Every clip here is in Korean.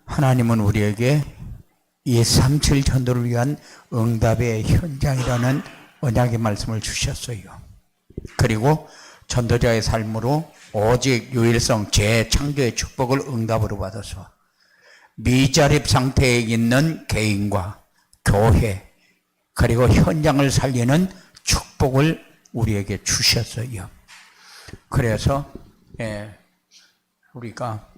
하나님은 우리에게 237 전도를 위한 응답의 현장이라는 언약의 말씀을 주셨어요. 그리고 전도자의 삶으로 오직 유일성 재창조의 축복을 응답으로 받아서 미자립 상태에 있는 개인과 교회 그리고 현장을 살리는 축복을 우리에게 주셨어요. 그래서 우리가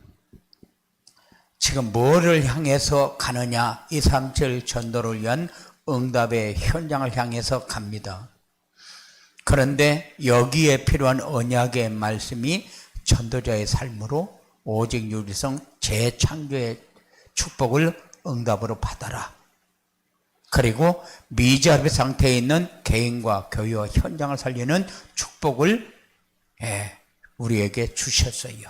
지금 뭐를 향해서 가느냐, 237 전도를 위한 응답의 현장을 향해서 갑니다. 그런데 여기에 필요한 언약의 말씀이 전도자의 삶으로 오직 유일성 재창조의 축복을 응답으로 받아라. 그리고 미자립 상태에 있는 개인과 교회와 현장을 살리는 축복을 우리에게 주셨어요.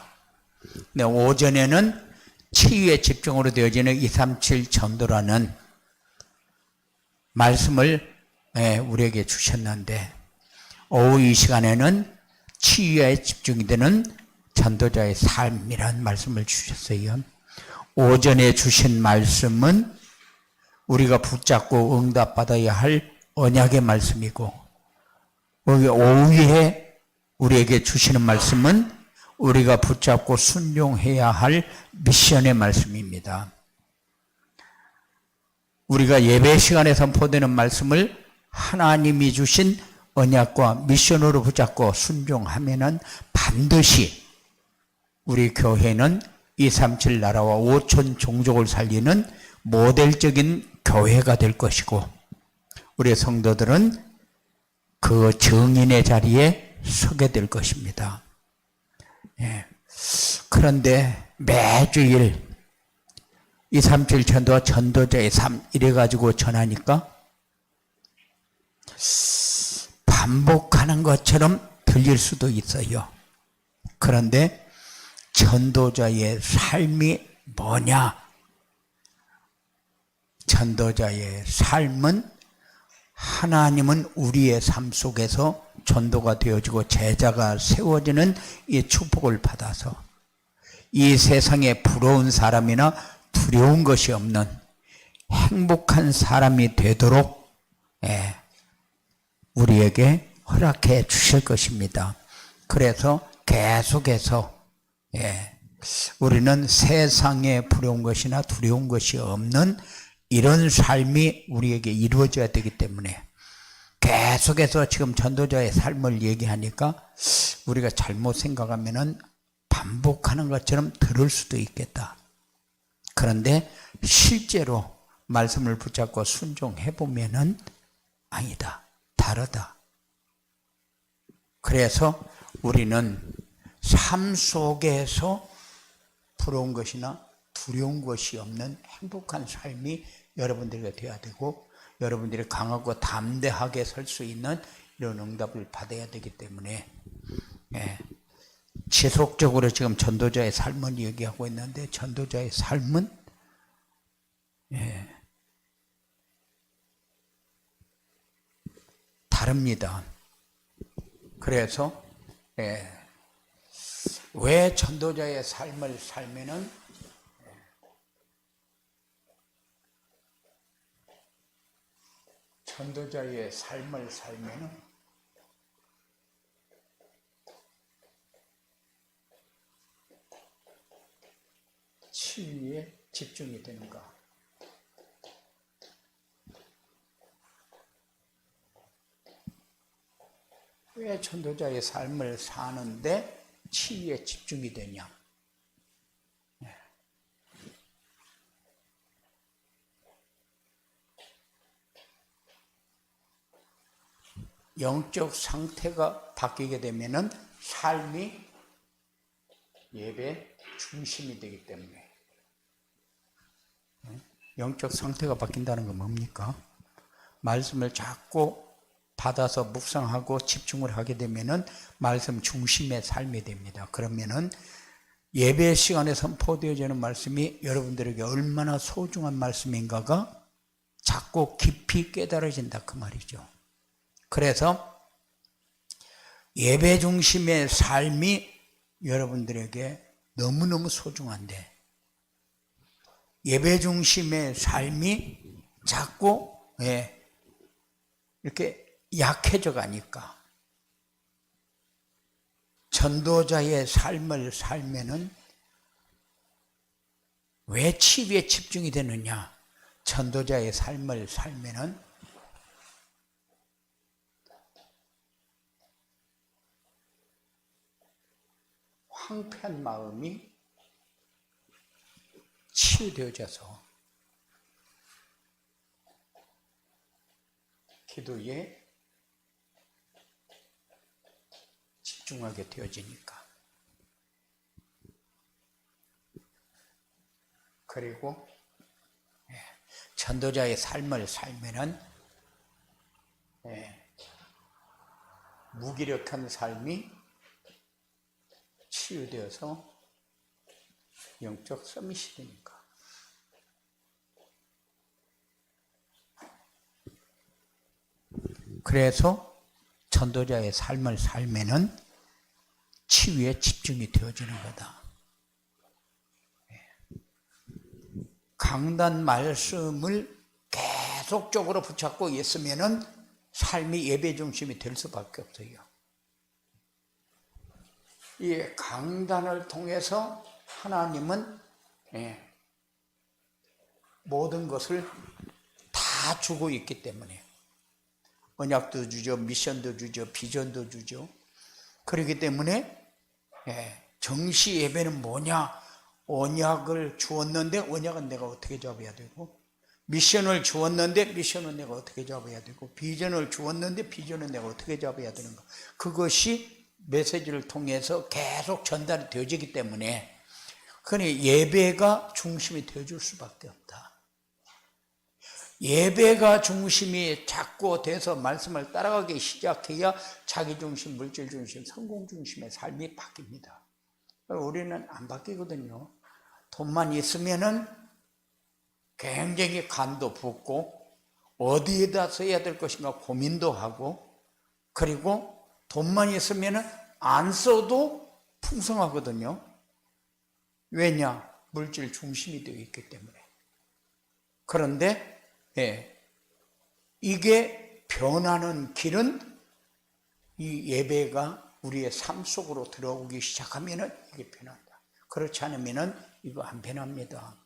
근데 오전에는 치유의 집중으로 되어지는 237 전도라는 말씀을 우리에게 주셨는데, 오후 이 시간에는 치유에 집중이 되는 전도자의 삶이라는 말씀을 주셨어요. 오전에 주신 말씀은 우리가 붙잡고 응답받아야 할 언약의 말씀이고, 오후에 우리에게 주시는 말씀은 우리가 붙잡고 순종해야 할 미션의 말씀입니다. 우리가 예배 시간에 선포되는 말씀을 하나님이 주신 언약과 미션으로 붙잡고 순종하면은 반드시 우리 교회는 237 나라와 5천 종족을 살리는 모델적인 교회가 될 것이고, 우리 성도들은 그 증인의 자리에 서게 될 것입니다. 그런데 매주일 237 전도와 전도자의 삶 이래가지고 전하니까 반복하는 것처럼 들릴 수도 있어요. 그런데 전도자의 삶이 뭐냐? 전도자의 삶은 하나님은 우리의 삶 속에서 전도가 되어지고 제자가 세워지는 이 축복을 받아서 이 세상에 부러운 사람이나 두려운 것이 없는 행복한 사람이 되도록 우리에게 허락해 주실 것입니다. 그래서 계속해서 우리는 세상에 부러운 것이나 두려운 것이 없는 이런 삶이 우리에게 이루어져야 되기 때문에 계속해서 지금 전도자의 삶을 얘기하니까 우리가 잘못 생각하면은 반복하는 것처럼 들을 수도 있겠다. 그런데 실제로 말씀을 붙잡고 순종해 보면은 아니다. 다르다. 그래서 우리는 삶 속에서 부러운 것이나 두려운 것이 없는 행복한 삶이 여러분들에게 되어야 되고, 여러분들이 강하고 담대하게 설 수 있는 이런 응답을 받아야 되기 때문에 지속적으로 지금 전도자의 삶을 얘기하고 있는데, 전도자의 삶은 다릅니다. 그래서 왜 전도자의 삶을 살면은 전도자의 삶을 살면은 치유에 집중이 되는가? 왜 전도자의 삶을 사는데 치유에 집중이 되냐? 영적 상태가 바뀌게 되면은 삶이 예배 중심이 되기 때문에. 영적 상태가 바뀐다는 건 뭡니까? 말씀을 자꾸 받아서 묵상하고 집중을 하게 되면은 말씀 중심의 삶이 됩니다. 그러면은 예배 시간에 선포되어지는 말씀이 여러분들에게 얼마나 소중한 말씀인가가 자꾸 깊이 깨달아진다 그 말이죠. 그래서 예배 중심의 삶이 여러분들에게 너무너무 소중한데 예배 중심의 삶이 자꾸 이렇게 약해져 가니까 전도자의 삶을 살면은 왜 치유에 집중이 되느냐? 전도자의 삶을 살면은 황폐한 마음이 치유되어져서 기도에 집중하게 되어지니까. 그리고 전도자의 삶을 살면은 무기력한 삶이 치유되어서 영적 서밋이 되니까. 그래서 전도자의 삶을 살면은 치유에 집중이 되어지는 거다. 강단 말씀을 계속적으로 붙잡고 있으면은 삶이 예배 중심이 될 수밖에 없어요. 이 강단을 통해서 하나님은 모든 것을 다 주고 있기 때문에 언약도 주죠, 미션도 주죠, 비전도 주죠. 그렇기 때문에 정시 예배는 뭐냐? 언약을 주었는데 언약은 내가 어떻게 잡아야 되고, 미션을 주었는데 미션은 내가 어떻게 잡아야 되고, 비전을 주었는데 비전은 내가 어떻게 잡아야 되는가. 그것이 메시지를 통해서 계속 전달이 되어지기 때문에 그러니 예배가 중심이 되어줄 수밖에 없다. 예배가 중심이 자꾸 돼서 말씀을 따라가기 시작해야 자기중심, 물질중심, 성공중심의 삶이 바뀝니다. 우리는 안 바뀌거든요. 돈만 있으면은 굉장히 간도 붓고 어디에다 써야 될 것인가 고민도 하고, 그리고 돈만 있으면은 안 써도 풍성하거든요. 왜냐? 물질 중심이 되어 있기 때문에. 그런데 이게 변하는 길은 이 예배가 우리의 삶 속으로 들어오기 시작하면은 이게 변한다. 그렇지 않으면은 이거 안 변합니다.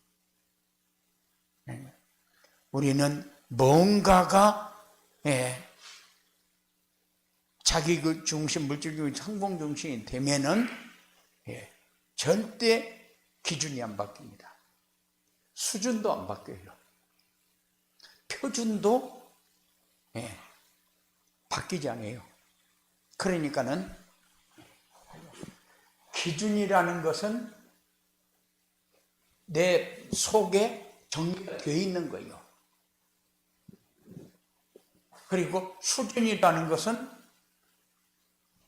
우리는 뭔가가 자기 그 중심, 물질 중심, 성공 중심이 되면은 절대 기준이 안 바뀝니다. 수준도 안 바뀌어요. 표준도 바뀌지 않아요. 그러니까는 기준이라는 것은 내 속에 정리가 되어 있는 거예요. 그리고 수준이라는 것은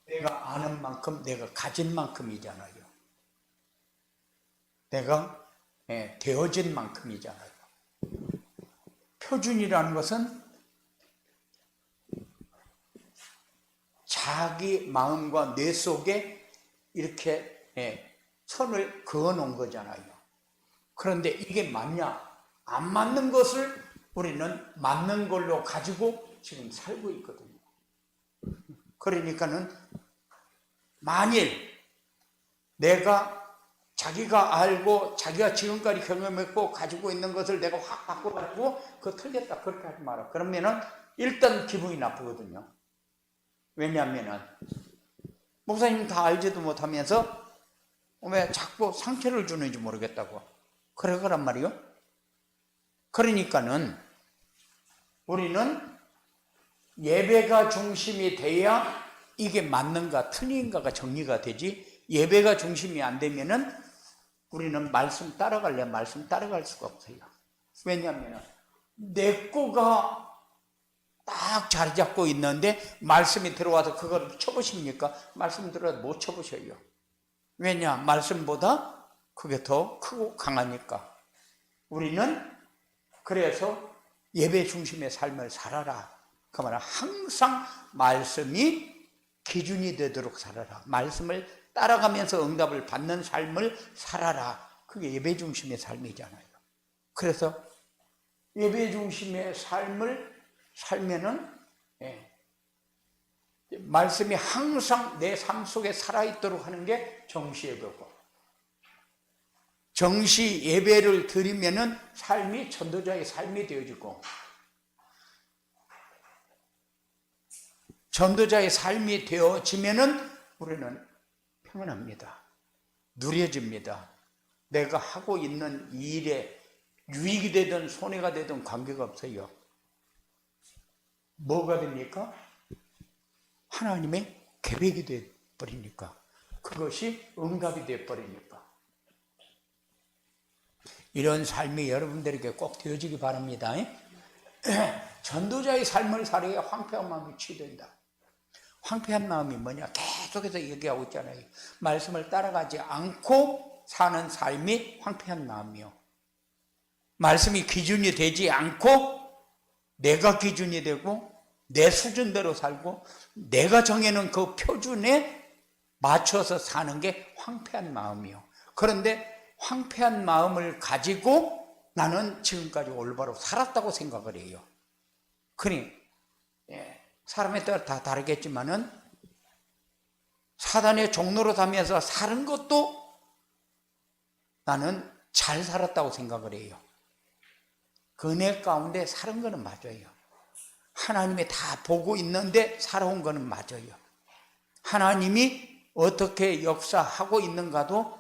내가 아는 만큼, 내가 가진 만큼이잖아요. 내가 되어진 만큼이잖아요. 표준이라는 것은 자기 마음과 뇌 속에 이렇게 선을 그어 놓은 거잖아요. 그런데 이게 맞냐? 안 맞는 것을 우리는 맞는 걸로 가지고 지금 살고 있거든요. 그러니까는 만일 자기가 알고 자기가 지금까지 경험했고 가지고 있는 것을 내가 확 바꿔가지고 그거 틀렸다 그렇게 하지 마라. 그러면은 일단 기분이 나쁘거든요. 왜냐하면은 목사님 다 알지도 못하면서 왜 자꾸 상처를 주는지 모르겠다고 그러거란 말이요. 그러니까는 우리는 예배가 중심이 돼야 이게 맞는가 틀린가가 정리가 되지, 예배가 중심이 안 되면은 우리는 말씀 따라갈래 말씀 따라갈 수가 없어요. 왜냐하면 내 거가 딱 자리 잡고 있는데 말씀이 들어와서 그걸 쳐보십니까? 말씀 들어와서 못 쳐보셔요. 왜냐? 말씀보다 그게 더 크고 강하니까. 우리는 그래서 예배 중심의 삶을 살아라. 그 말은 항상 말씀이 기준이 되도록 살아라. 말씀을 따라가면서 응답을 받는 삶을 살아라. 그게 예배 중심의 삶이잖아요. 그래서 예배 중심의 삶을 살면은 말씀이 항상 내 삶 속에 살아있도록 하는 게 정시 예배고, 정시 예배를 드리면은 삶이 전도자의 삶이 되어지고, 전도자의 삶이 되어지면은 우리는 평안합니다. 누려집니다. 내가 하고 있는 일에 유익이 되든 손해가 되든 관계가 없어요. 뭐가 됩니까? 하나님의 계획이 되어버리니까, 그것이 응답이 되어버리니까. 이런 삶이 여러분들에게 꼭 되어지기 바랍니다. 전도자의 삶을 살아야 황폐한 마음이 치유된다. 황폐한 마음이 뭐냐? 계속해서 얘기하고 있잖아요. 말씀을 따라가지 않고 사는 삶이 황폐한 마음이요. 말씀이 기준이 되지 않고 내가 기준이 되고 내 수준대로 살고 내가 정해놓은 그 표준에 맞춰서 사는 게 황폐한 마음이요. 그런데 황폐한 마음을 가지고 나는 지금까지 올바로 살았다고 생각을 해요. 그러니 사람에 따라 다 다르겠지만은 사단의 종로로 다면서 사는 것도 나는 잘 살았다고 생각을 해요. 그 은혜 가운데 사는 거는 맞아요. 하나님이 다 보고 있는데 살아온 거는 맞아요. 하나님이 어떻게 역사하고 있는가도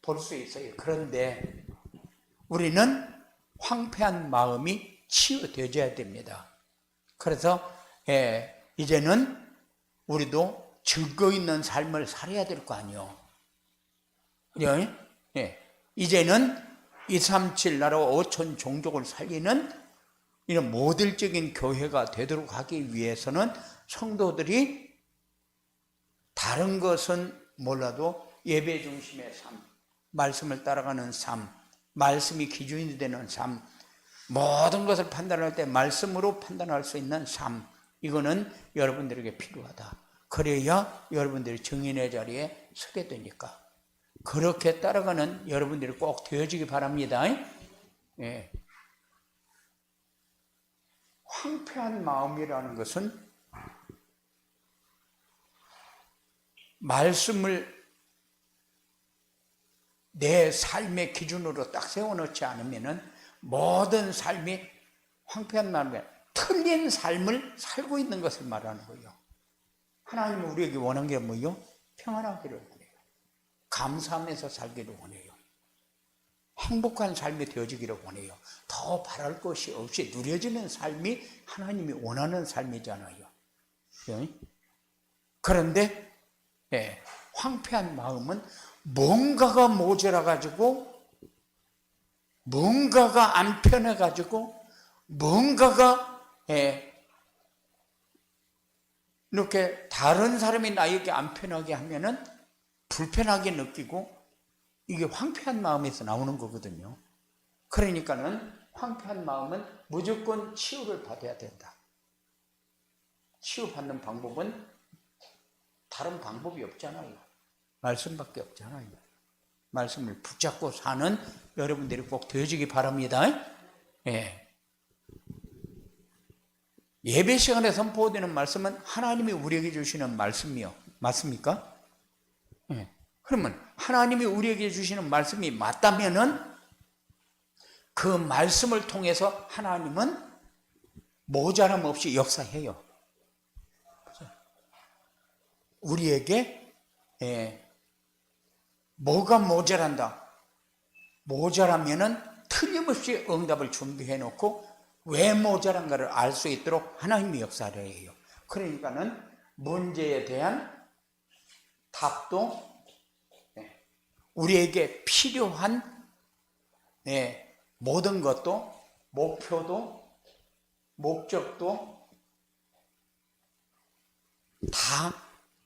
볼 수 있어요. 그런데 우리는 황폐한 마음이 치유되어야 됩니다. 그래서 이제는 우리도 증거 있는 삶을 살아야 될 거 아니에요. 이제는 237 나라 5천 종족을 살리는 이런 모델적인 교회가 되도록 하기 위해서는 성도들이 다른 것은 몰라도 예배 중심의 삶, 말씀을 따라가는 삶, 말씀이 기준이 되는 삶, 모든 것을 판단할 때 말씀으로 판단할 수 있는 삶, 이거는 여러분들에게 필요하다. 그래야 여러분들이 증인의 자리에 서게 되니까. 그렇게 따라가는 여러분들이 꼭 되어지기 바랍니다. 황폐한 마음이라는 것은 말씀을 내 삶의 기준으로 딱 세워놓지 않으면 모든 삶이 황폐한 마음에 틀린 삶을 살고 있는 것을 말하는 거예요. 하나님은 우리에게 원하는 게 뭐예요? 평안하기를 원해요. 감사하면서 살기를 원해요. 행복한 삶이 되어지기를 원해요. 더 바랄 것이 없이 누려지는 삶이 하나님이 원하는 삶이잖아요. 그런데 황폐한 마음은 뭔가가 모자라가지고, 뭔가가 안 편해가지고, 뭔가가 이렇게 다른 사람이 나에게 안 편하게 하면은 불편하게 느끼고, 이게 황폐한 마음에서 나오는 거거든요. 그러니까는 황폐한 마음은 무조건 치유를 받아야 된다. 치유받는 방법은 다른 방법이 없잖아요. 말씀밖에 없잖아요. 말씀을 붙잡고 사는 여러분들이 꼭 되어지기 바랍니다. 예배 시간에 선포되는 말씀은 하나님이 우리에게 주시는 말씀이요. 맞습니까? 그러면 하나님이 우리에게 주시는 말씀이 맞다면은 그 말씀을 통해서 하나님은 모자람 없이 역사해요. 우리에게 뭐가 모자란다. 모자라면은 틀림없이 응답을 준비해 놓고 왜 모자란가를 알 수 있도록 하나님이 역사를 해요. 그러니까는 문제에 대한 답도 우리에게 필요한 모든 것도, 목표도, 목적도 다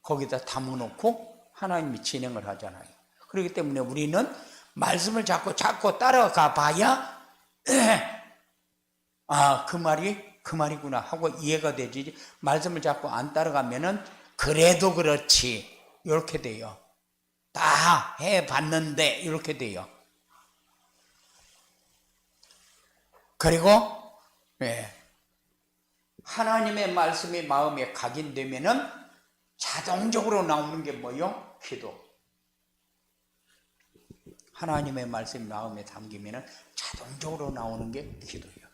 거기다 담아놓고 하나님이 진행을 하잖아요. 그렇기 때문에 우리는 말씀을 자꾸 따라가 봐야 그 말이구나 하고 이해가 되지. 말씀을 자꾸 안 따라가면은 그래도 그렇지, 이렇게 돼요. 다 해봤는데 이렇게 돼요. 그리고 하나님의 말씀이 마음에 각인되면은 자동적으로 나오는 게 뭐요? 기도. 하나님의 말씀이 마음에 담기면은 자동적으로 나오는 게 기도예요.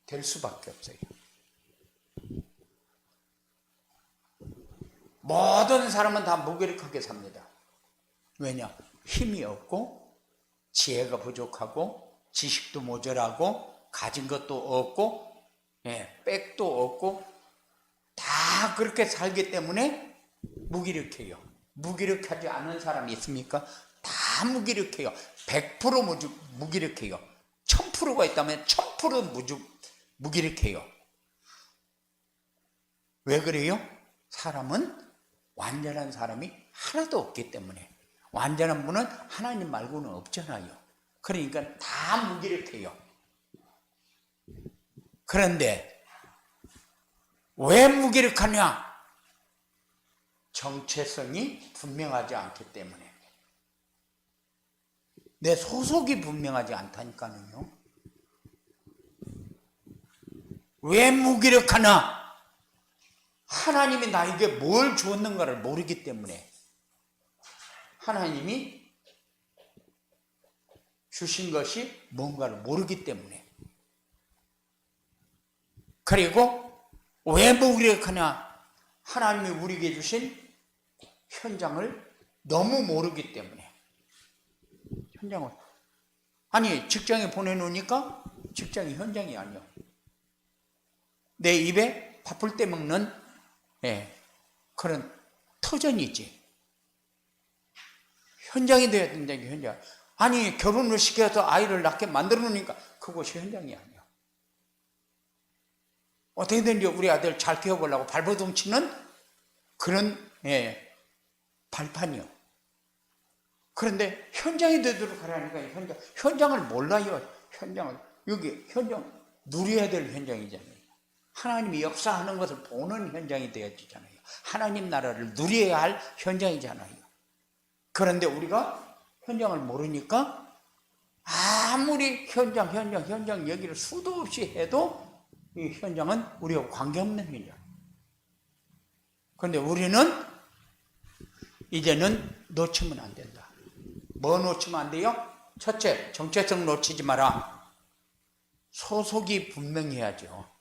될 수밖에 없어요. 모든 사람은 다 무기력하게 삽니다. 왜냐? 힘이 없고 지혜가 부족하고 지식도 모자라고 가진 것도 없고 백도 없고 다 그렇게 살기 때문에 무기력해요. 무기력하지 않은 사람이 있습니까? 다 무기력해요. 100% 무기력해요. 1000%가 있다면 1000% 무기력해요. 왜 그래요? 사람은 완전한 사람이 하나도 없기 때문에. 완전한 분은 하나님 말고는 없잖아요. 그러니까 다 무기력해요. 그런데 왜 무기력하냐? 정체성이 분명하지 않기 때문에. 내 소속이 분명하지 않다니까요. 왜 무기력하나? 하나님이 나에게 뭘 주었는가를 모르기 때문에. 하나님이 주신 것이 뭔가를 모르기 때문에. 그리고 왜 무기력하냐? 하나님이 우리에게 주신 현장을 너무 모르기 때문에. 현장을. 아니, 직장에 보내놓으니까 직장이 현장이 아니야. 내 입에 밥풀 때 먹는 그런 터전이지. 현장이 돼야 된다는 게 현장. 아니, 결혼을 시켜서 아이를 낳게 만들어 놓으니까 그것이 현장이 아니야. 어떻게든지 우리 아들 잘 키워보려고 발버둥 치는 그런 발판이요. 그런데 현장이 되도록 하라니까 현장을 몰라요. 현장을. 여기 현장 누려야 될 현장이잖아요. 하나님이 역사하는 것을 보는 현장이 되어지잖아요. 하나님 나라를 누려야 할 현장이잖아요. 그런데 우리가 현장을 모르니까 아무리 현장 얘기를 수도 없이 해도 이 현장은 우리와 관계없는 현장. 그런데 우리는 이제는 놓치면 안 된다. 뭐 놓치면 안 돼요? 첫째, 정체성 놓치지 마라. 소속이 분명해야죠.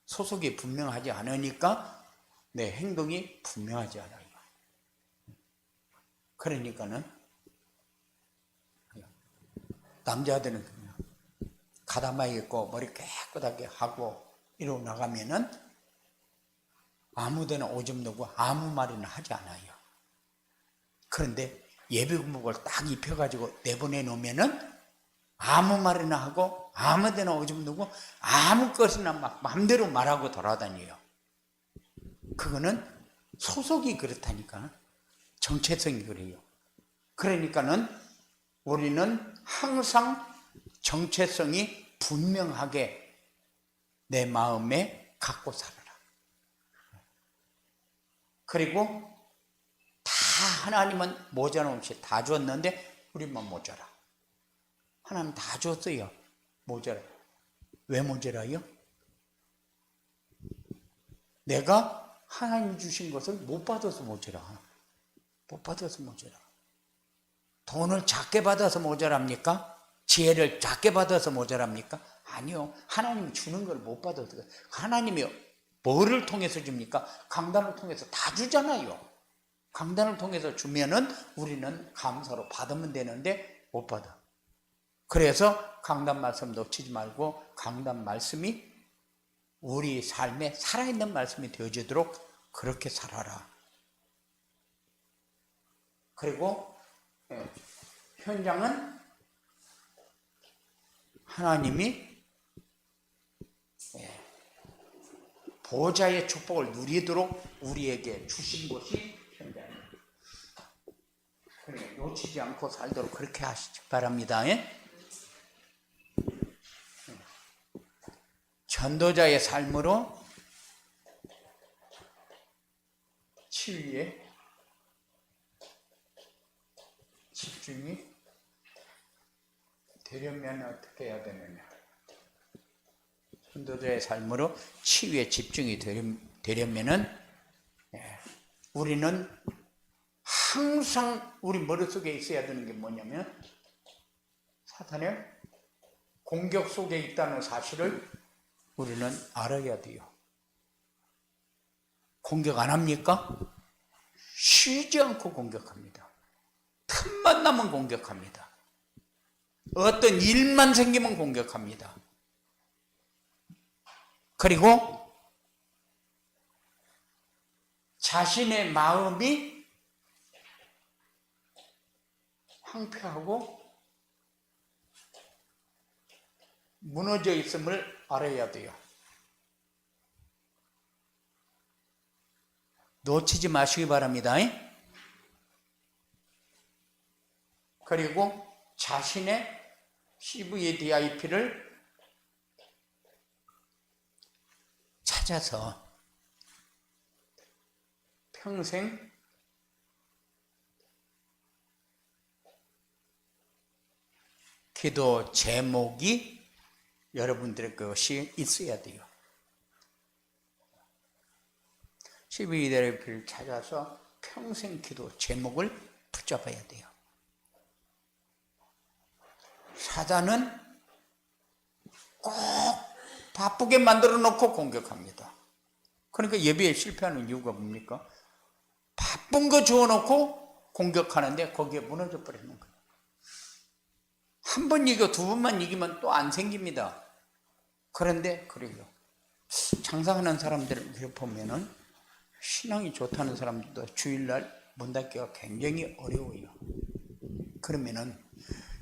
소속이 분명하지 않으니까 내 행동이 분명하지 않아요. 그러니까는 남자들은 그냥 가다마이 입고 머리 깨끗하게 하고 이러고 나가면은 아무데나 오줌 누고 아무 말이나 하지 않아요. 그런데 예비군복을 딱 입혀가지고 내보내 놓으면은 아무 말이나 하고 아무데나 오줌 누고 아무 것이나 막 마음대로 말하고 돌아다녀요. 그거는 소속이 그렇다니까. 정체성이 그래요. 그러니까는 우리는 항상 정체성이 분명하게 내 마음에 갖고 살아라. 그리고 다 하나님은 모자람없이 다 줬는데 우리만 모자라. 하나님 다 줬어요. 모자라. 왜 모자라요? 내가 하나님 주신 것을 못 받아서 모자라. 못 받아서 모자라. 돈을 작게 받아서 모자랍니까? 지혜를 작게 받아서 모자랍니까? 아니요. 하나님이 주는 걸 못 받아서. 하나님이 뭐를 통해서 줍니까? 강단을 통해서 다 주잖아요. 강단을 통해서 주면은 우리는 감사로 받으면 되는데 못 받아. 그래서 강단 말씀 놓치지 말고 강단 말씀이 우리 삶에 살아있는 말씀이 되어지도록 그렇게 살아라. 그리고 현장은 하나님이 보좌의 축복을 누리도록 우리에게 주신 것이 현장입니다. 그러니까 놓치지 않고 살도록 그렇게 하시기 바랍니다. 전도자의 삶으로 치유에 집중이 되려면 어떻게 해야 되느냐. 성도들의 삶으로 치유에 집중이 되려면은 우리는 항상 우리 머릿속에 있어야 되는 게 뭐냐면 사탄의 공격 속에 있다는 사실을 우리는 알아야 돼요. 공격 안 합니까? 쉬지 않고 공격합니다. 틈만 나면 공격합니다. 어떤 일만 생기면 공격합니다. 그리고 자신의 마음이 황폐하고 무너져 있음을 알아야 돼요. 놓치지 마시기 바랍니다. 그리고 자신의 CVDIP를 찾아서 평생 기도 제목이 여러분들의 것이 있어야 돼요. CVDIP를 찾아서 평생 기도 제목을 붙잡아야 돼요. 사단은 꼭 바쁘게 만들어 놓고 공격합니다. 그러니까 예배에 실패하는 이유가 뭡니까? 바쁜 거 주워놓고 공격하는데 거기에 무너져 버리는 거예요. 한 번 이겨 두 번만 이기면 또 안 생깁니다. 그런데 그래요. 장사하는 사람들을 보면은 신앙이 좋다는 사람들도 주일날 문 닫기가 굉장히 어려워요. 그러면은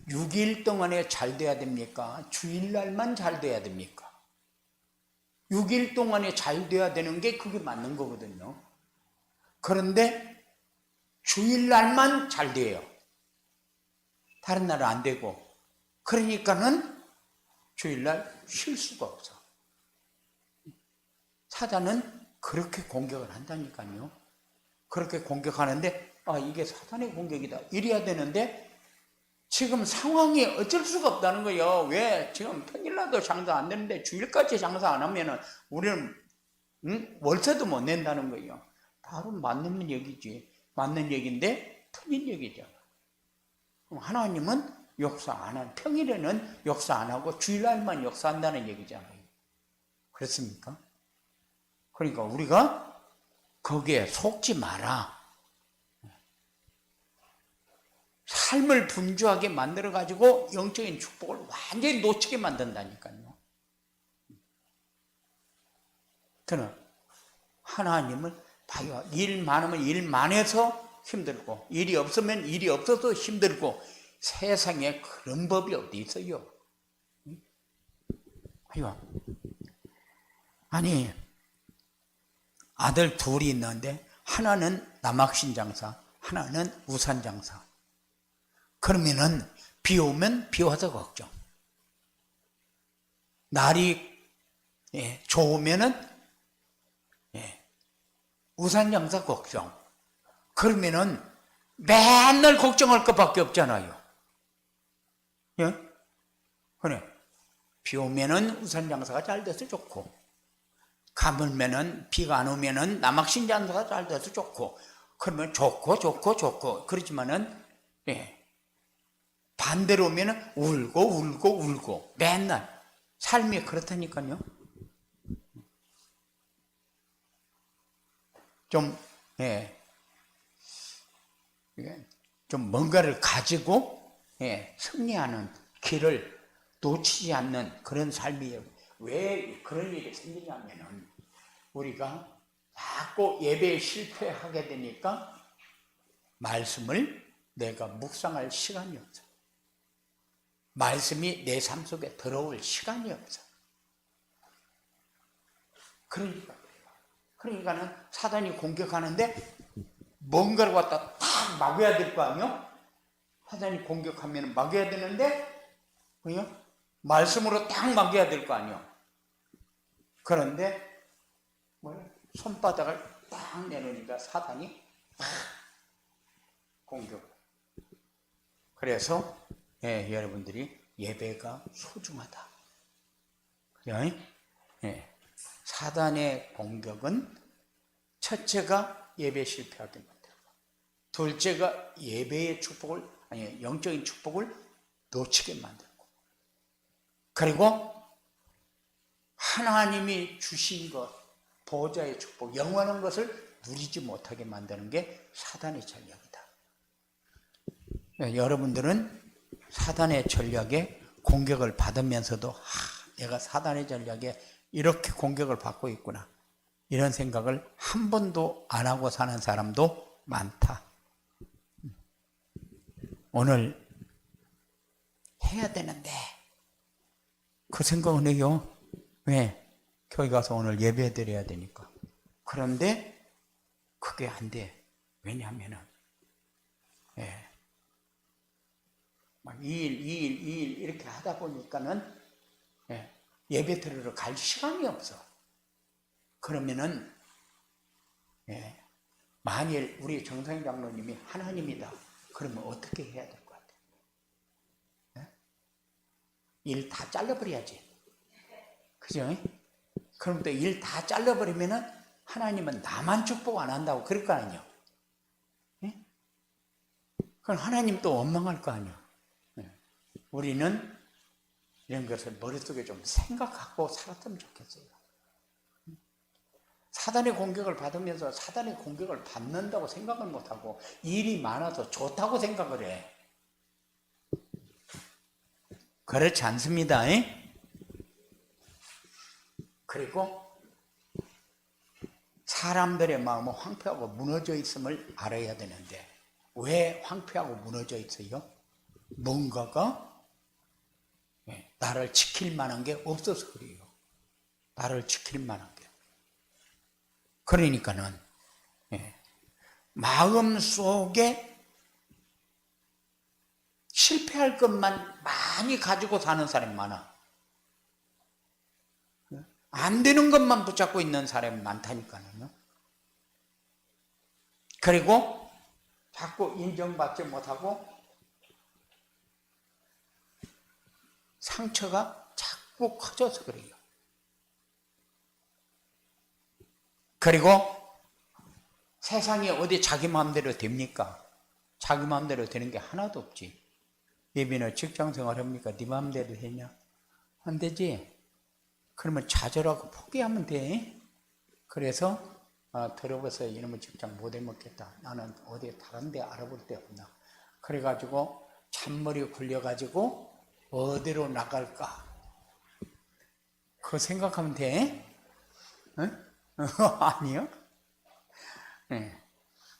6일 동안에 잘 돼야 됩니까? 주일날만 잘 돼야 됩니까? 6일 동안에 잘 돼야 되는 게 그게 맞는 거거든요. 그런데 주일날만 잘 돼요. 다른 날은 안 되고. 그러니까는 주일날 쉴 수가 없어. 사단은 그렇게 공격을 한다니까요. 그렇게 공격하는데 이게 사탄의 공격이다 이래야 되는데 지금 상황이 어쩔 수가 없다는 거예요. 왜? 지금 평일날도 장사 안 되는데 주일까지 장사 안 하면은 우리는 월세도 못 낸다는 거예요. 바로 맞는 얘기지. 맞는 얘기인데 틀린 얘기죠. 그럼 하나님은 역사 안 하는, 평일에는 역사 안 하고 주일날만 역사한다는 얘기잖아요. 그렇습니까? 그러니까 우리가 거기에 속지 마라. 삶을 분주하게 만들어가지고 영적인 축복을 완전히 놓치게 만든다니까요. 저는 하나님을 봐요. 일 많으면 일 많아서 힘들고 일이 없으면 일이 없어서 힘들고 세상에 그런 법이 어디 있어요? 아니 아들 둘이 있는데 하나는 남학신 장사, 하나는 우산 장사. 그러면은 비 오면 비 와서 걱정. 날이 좋으면은 우산 장사 걱정. 그러면은 맨날 걱정할 것밖에 없잖아요. 예? 그래. 비 오면은 우산 장사가 잘 돼서 좋고, 가물면은 비가 안 오면은 남학신 장사가 잘 돼서 좋고, 그러면 좋고. 그렇지만은 반대로 오면은 울고 맨날 삶이 그렇다니까요. 좀 뭔가를 가지고 승리하는 길을 놓치지 않는 그런 삶이에요. 왜 그런 일이 생기냐면은 우리가 자꾸 예배에 실패하게 되니까 말씀을 내가 묵상할 시간이 없어. 말씀이 내 삶 속에 들어올 시간이 없어. 그러니까는 사단이 공격하는데 뭔가를 갖다 딱 막아야 될 거 아니요? 사단이 공격하면 막아야 되는데 그냥 말씀으로 딱 막아야 될 거 아니요? 그런데 손바닥을 딱 내놓으니까 사단이 공격. 그래서 여러분들이 예배가 소중하다. 그죠? 사단의 공격은 첫째가 예배 실패하게 만들고, 둘째가 예배의 축복을, 아니 영적인 축복을 놓치게 만들고, 그리고 하나님이 주신 것, 보호자의 축복, 영원한 것을 누리지 못하게 만드는 게 사단의 전략이다. 여러분들은 사단의 전략에 공격을 받으면서도 내가 사단의 전략에 이렇게 공격을 받고 있구나, 이런 생각을 한 번도 안 하고 사는 사람도 많다. 오늘 해야 되는데 그 생각은 해요. 왜? 교회 가서 오늘 예배 드려야 되니까. 그런데 그게 안 돼. 왜냐하면은 막 2일 이렇게 하다 보니까는 예배 드리러 갈 시간이 없어. 그러면은 만일 우리 정상희 장로님이 하나님이다, 그러면 어떻게 해야 될 것 같아요? 일 다 잘라버려야지. 그죠? 그럼 또 일 다 잘라버리면은 하나님은 나만 축복 안 한다고 그럴 거 아니에요? 그럼 하나님 또 원망할 거 아니에요? 우리는 이런 것을 머릿속에 좀 생각하고 살았으면 좋겠어요. 사단의 공격을 받으면서 사단의 공격을 받는다고 생각을 못하고 일이 많아서 좋다고 생각을 해. 그렇지 않습니다. 그리고 사람들의 마음은 황폐하고 무너져 있음을 알아야 되는데, 왜 황폐하고 무너져 있어요? 뭔가가 나를 지킬 만한 게 없어서 그래요. 나를 지킬 만한 게. 그러니까는 마음속에 실패할 것만 많이 가지고 사는 사람이 많아. 안 되는 것만 붙잡고 있는 사람이 많다니까요. 그리고 자꾸 인정받지 못하고 상처가 자꾸 커져서 그래요. 그리고 세상에 어디 자기 마음대로 됩니까? 자기 마음대로 되는 게 하나도 없지. 예비는 직장생활 합니까? 네 마음대로 되냐? 안 되지. 그러면 좌절하고 포기하면 돼. 그래서 들어봐서 이놈의 직장 못 해먹겠다. 나는 어디 다른 데 알아볼 데 없나. 그래가지고 잔머리 굴려가지고 어디로 나갈까? 그거 생각하면 돼? 응? 아니요? 네.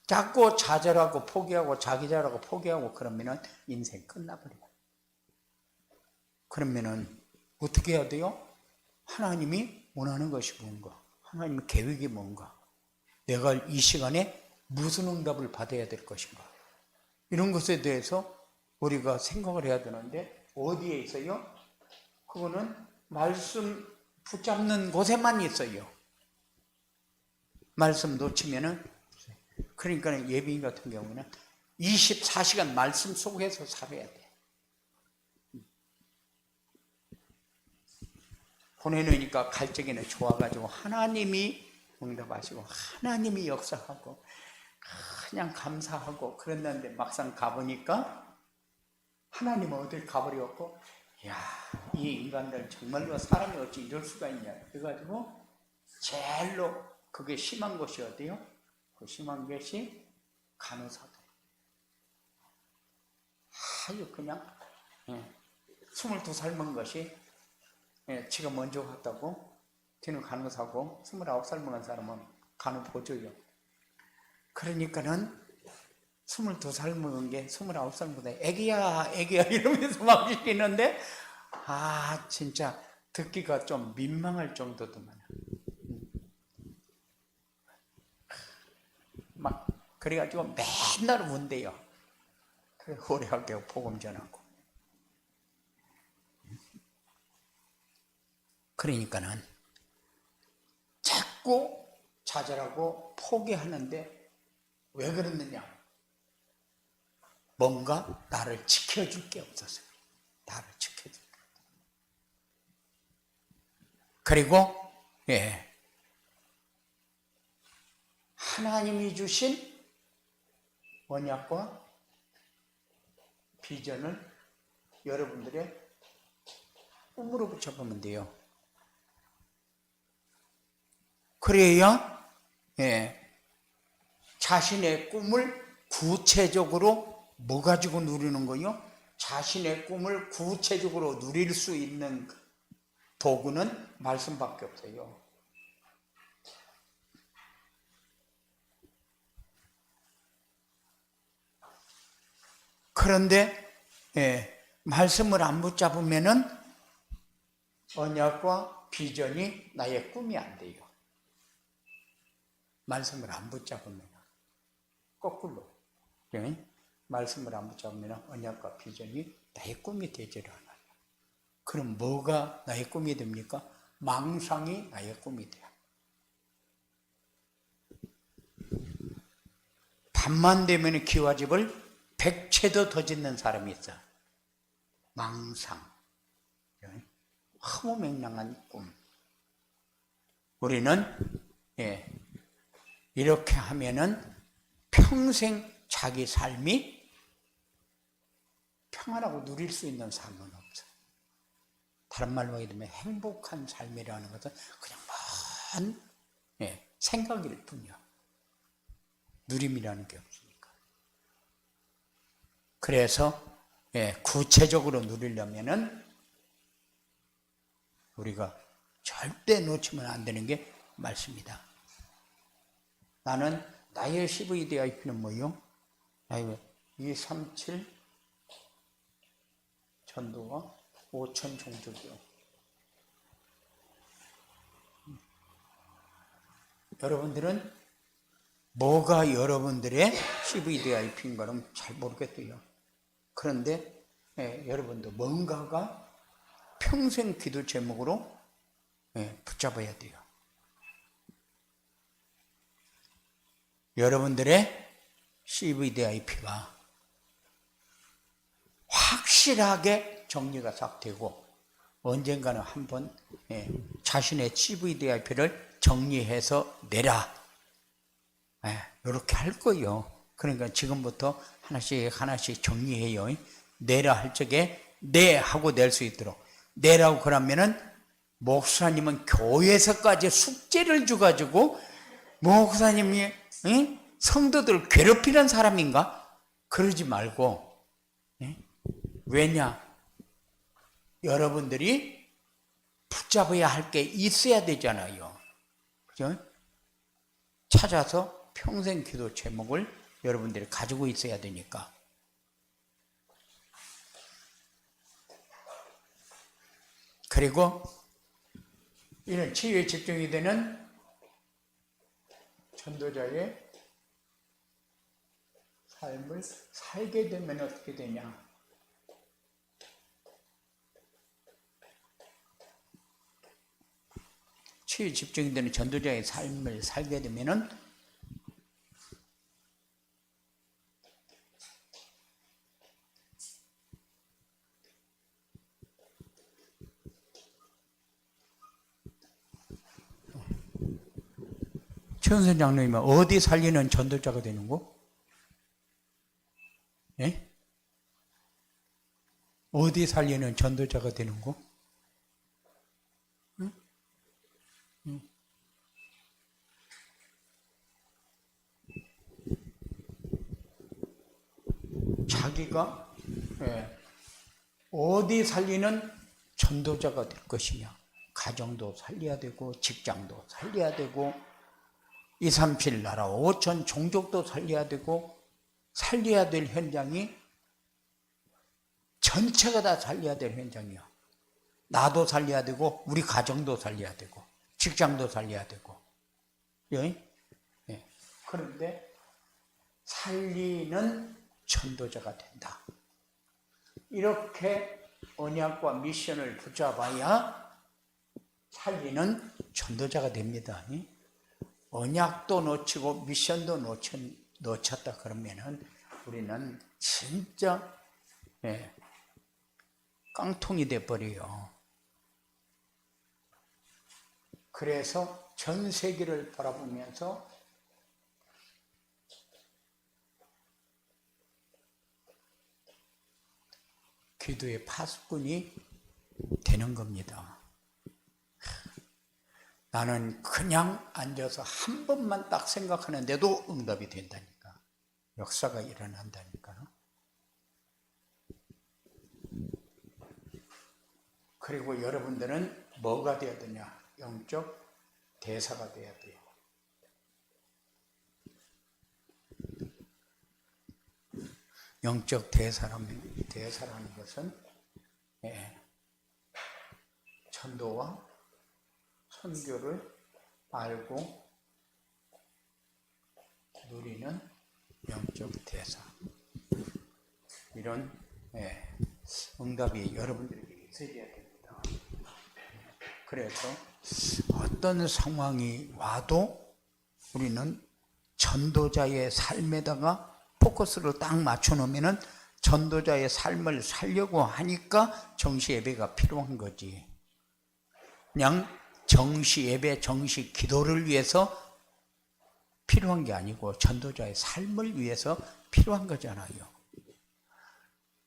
자꾸 좌절하고 포기하고 자기 잘하고 포기하고 그러면은 인생 끝나버려요. 그러면은 어떻게 해야 돼요? 하나님이 원하는 것이 뭔가? 하나님의 계획이 뭔가? 내가 이 시간에 무슨 응답을 받아야 될 것인가? 이런 것에 대해서 우리가 생각을 해야 되는데 어디에 있어요? 그거는 말씀 붙잡는 곳에만 있어요. 말씀 놓치면은, 그러니까 예비인 같은 경우는 24시간 말씀 속에서 살아야 돼. 보내놓으니까 갈 적에는 좋아가지고 하나님이 응답하시고 하나님이 역사하고 그냥 감사하고 그랬는데 막상 가보니까 하나님은 어딜 가버렸고, 야, 이 인간들 정말로 사람이 어찌 이럴 수가 있냐. 그래가지고 제일로 그게 심한 것이 어디요? 그 심한 것이 간호사들. 아유 그냥 22살 먹은 것이 지가 먼저 갔다고 뒤는 간호사고 29살 먹은 사람은 간호보조요. 그러니까는 22살 먹은 게 29살보다 애기야 이러면서 막 시키는데 진짜 듣기가 좀 민망할 정도더만. 막 그래가지고 맨날 운대요. 그래 호래하게 복음 전하고. 그러니까는 좌절하고 포기하는데 왜 그러느냐? 뭔가 나를 지켜줄 게 없어서 그래요. 나를 지켜줄 게. 그리고 하나님이 주신 언약과 비전을 여러분들의 꿈으로 붙여보면 돼요. 그래야 자신의 꿈을 구체적으로 뭐 가지고 누리는 거요? 자신의 꿈을 구체적으로 누릴 수 있는 도구는 말씀밖에 없어요. 그런데 말씀을 안 붙잡으면은 언약과 비전이 나의 꿈이 안 돼요. 말씀을 안 붙잡으면 거꾸로 말씀을 안 붙잡으면 언약과 비전이 나의 꿈이 되지를 않아요. 그럼 뭐가 나의 꿈이 됩니까? 망상이 나의 꿈이 돼요. 밤만 되면 기와집을 100채도 더 짓는 사람이 있어. 망상. 허무맹랑한 꿈. 우리는 이렇게 하면은 평생 자기 삶이 평안하고 누릴 수 있는 삶은 없어. 다른 말로 하게 되면 행복한 삶이라는 것은 그냥 먼 생각일 뿐이야. 누림이라는 게 없으니까. 그래서 구체적으로 누리려면은 우리가 절대 놓치면 안 되는 게 말씀이다. 나는 나의 CVDIP는 뭐요? 237 전도와 5천 종족이요. 여러분들은 뭐가 여러분들의 CVDIP인가는 잘 모르겠어요. 그런데 여러분도 뭔가가 평생 기도 제목으로 붙잡아야 돼요. 여러분들의 CVDIP가 확실하게 정리가 싹 되고 언젠가는 한번 자신의 CVDIP를 정리해서 내라. 이렇게 할 거예요. 그러니까 지금부터 하나씩 정리해요. 내라 할 적에 네 하고 낼 수 있도록. 내라고 그러면은 목사님은 교회에서까지 숙제를 줘가지고 목사님이 성도들을 괴롭히는 사람인가? 그러지 말고 왜냐? 여러분들이 붙잡아야 할 게 있어야 되잖아요. 그죠? 찾아서 평생 기도 제목을 여러분들이 가지고 있어야 되니까. 그리고 이런 치유에 집중이 되는 전도자의 삶을 살게 되면 어떻게 되냐? 치유에 집중이 되는 전도자의 삶을 살게 되면은 최은선 장로님은 어디 살리는 전도자가 되는 거? 어디 살리는 전도자가 되는 거? 자기가 어디 살리는 전도자가 될 것이냐. 가정도 살려야 되고 직장도 살려야 되고 237 나라 5천 종족도 살려야 되고 살려야 될 현장이 전체가 다 살려야 될 현장이야. 나도 살려야 되고 우리 가정도 살려야 되고 직장도 살려야 되고. 그런데 살리는 전도자가 된다. 이렇게 언약과 미션을 붙잡아야 살리는 전도자가 됩니다. 언약도 놓치고 미션도 놓쳤다 그러면은 우리는 진짜 깡통이 돼버려요. 그래서 전 세계를 바라보면서 기도의 파수꾼이 되는 겁니다. 나는 그냥 앉아서 한 번만 딱 생각하는데도 응답이 된다니까. 역사가 일어난다니까. 그리고 여러분들은 뭐가 되어야 되냐? 영적 대사가 되어야 돼요. 영적 대사라는 것은 전도와 선교를 알고 누리는 영적 대사. 이런 응답이 여러분들에게 있어야 됩니다. 그래서 어떤 상황이 와도 우리는 전도자의 삶에다가 포커스를 딱 맞춰놓으면 전도자의 삶을 살려고 하니까 정시 예배가 필요한 거지. 그냥 정시 예배, 정시 기도를 위해서 필요한 게 아니고 전도자의 삶을 위해서 필요한 거잖아요.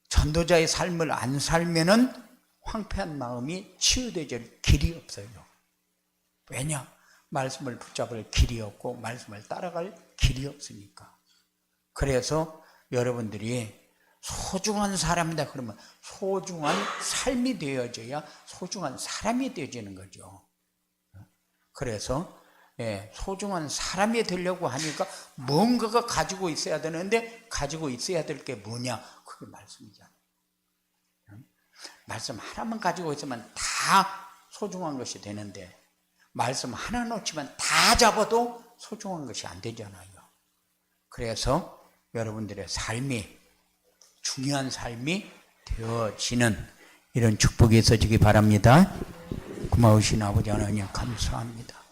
전도자의 삶을 안 살면은 황폐한 마음이 치유되질 길이 없어요. 왜냐? 말씀을 붙잡을 길이 없고 말씀을 따라갈 길이 없으니까. 그래서 여러분들이 소중한 사람이다 그러면 소중한 삶이 되어져야 소중한 사람이 되어지는 거죠. 그래서 소중한 사람이 되려고 하니까 뭔가가 가지고 있어야 되는데 가지고 있어야 될 게 뭐냐? 그게 말씀이잖아요. 말씀 하나만 가지고 있으면 다 소중한 것이 되는데 말씀 하나 놓치면 다 잡아도 소중한 것이 안 되잖아요. 그래서 여러분들의 삶이 중요한 삶이 되어지는 이런 축복이 있어지기 바랍니다. 고마우신 아버지 하나님 감사합니다.